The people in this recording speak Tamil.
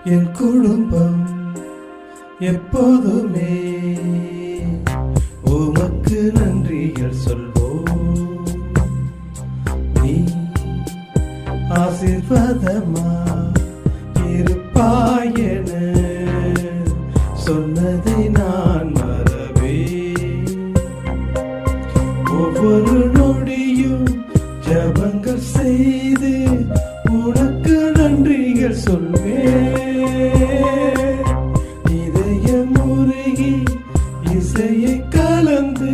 என் குடும்பம் எப்போதுமே உமக்கு நன்றிகள் சொல்வோம். நீ ஆசீர்வாதமா இருப்பாயென சொன்னதை நான் மறவே. ஒவ்வொரு நொடியும் ஜபங்கள் செய்து உனக்கு நன்றிகள் சொல்வேன். இதயம் உருகி இசையை கலந்து